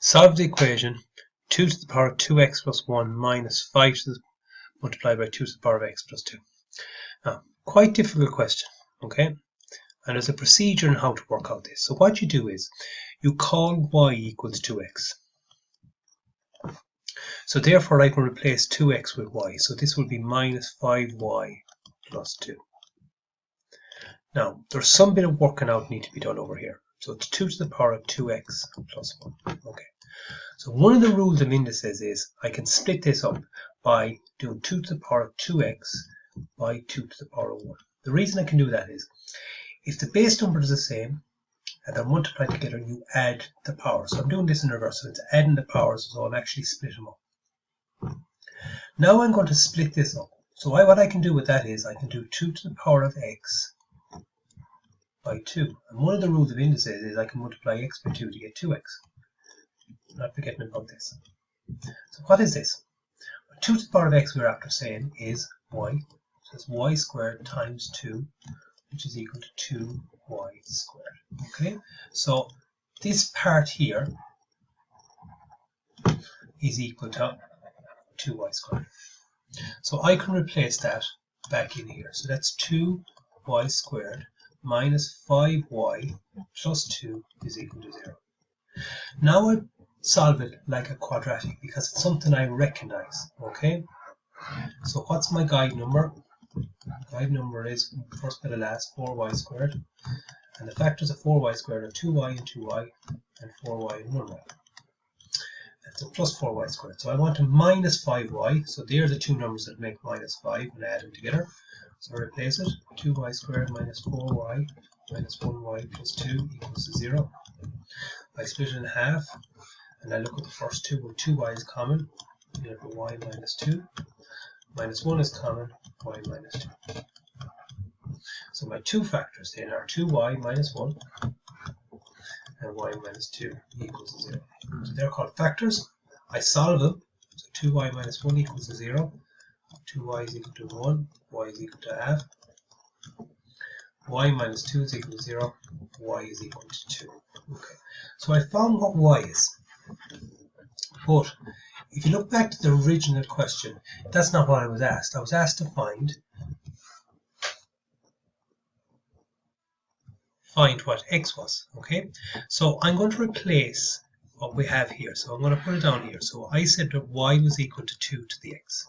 Solve the equation 2 to the power of 2x plus 1 minus 5 to the, multiplied by 2 to the power of x plus 2. Now, quite difficult question, okay? And there's a procedure on how to work out this. So what you do is, you call y equals 2x. So therefore I can replace 2x with y. So this will be minus 5y plus 2. Now, there's some bit of working out need to be done over here. So it's 2 to the power of 2x plus 1. Okay. So one of the rules of indices is I can split this up by doing 2 to the power of 2x by 2 to the power of 1. The reason I can do that is if the base number is the same and they're multiplied together, you add the power. So I'm doing this in reverse. So it's adding the powers, so I'm actually splitting them up. Now I'm going to split this up. So what I can do with that is I can do 2 to the power of x by 2. And one of the rules of indices is I can multiply x by 2 to get 2x. Not forgetting about this. So what is this? 2 to the power of x we're after saying is y. So it's y squared times 2, which is equal to 2y squared. Okay? So this part here is equal to 2y squared. So I can replace that back in here. So that's 2y squared minus 5y plus 2 is equal to 0. Now I solve it like a quadratic because it's something I recognize. Okay? So what's my guide number? Guide number is first by the last 4y squared. And the factors of 4y squared are 2y and 2y and 4y and 1y. That's a plus 4y squared. So I want to minus 5y. So there are the two numbers that make minus 5 and add them together. So I replace it. 2y squared minus 4y minus 1y plus 2 equals to 0. I split it in half. And I look at the first two where 2y is common. You have y minus 2. Minus 1 is common. Y minus 2. So my two factors then are 2y minus 1 and y minus 2 equals 0. So they're called factors. I solve them. So 2y minus 1 equals to 0. 2y is equal to 1. Y is equal to half. Y minus 2 is equal to 0. Y is equal to 2. Okay. So I found what y is. But if you look back to the original question, that's not what I was asked. I was asked to find what x was. Okay, so I'm going to replace what we have here. So I'm going to put it down here. So I said that y was equal to 2 to the x.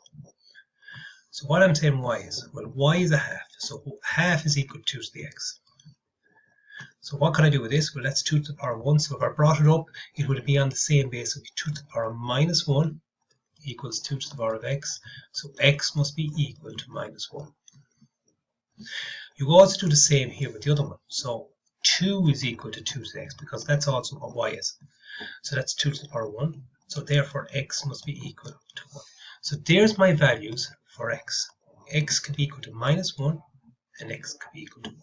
So what I'm saying y is, well, y is a half. So half is equal to 2 to the x. So what can I do with this? Well, that's 2 to the power of 1. So if I brought it up, it would be on the same base. So 2 to the power of minus 1 equals 2 to the power of x. So x must be equal to minus 1. You also do the same here with the other one. So 2 is equal to 2 to the x because that's also what y is. So that's 2 to the power of 1. So therefore x must be equal to 1. So there's my values for x. X can be equal to minus 1 and x can be equal to 1.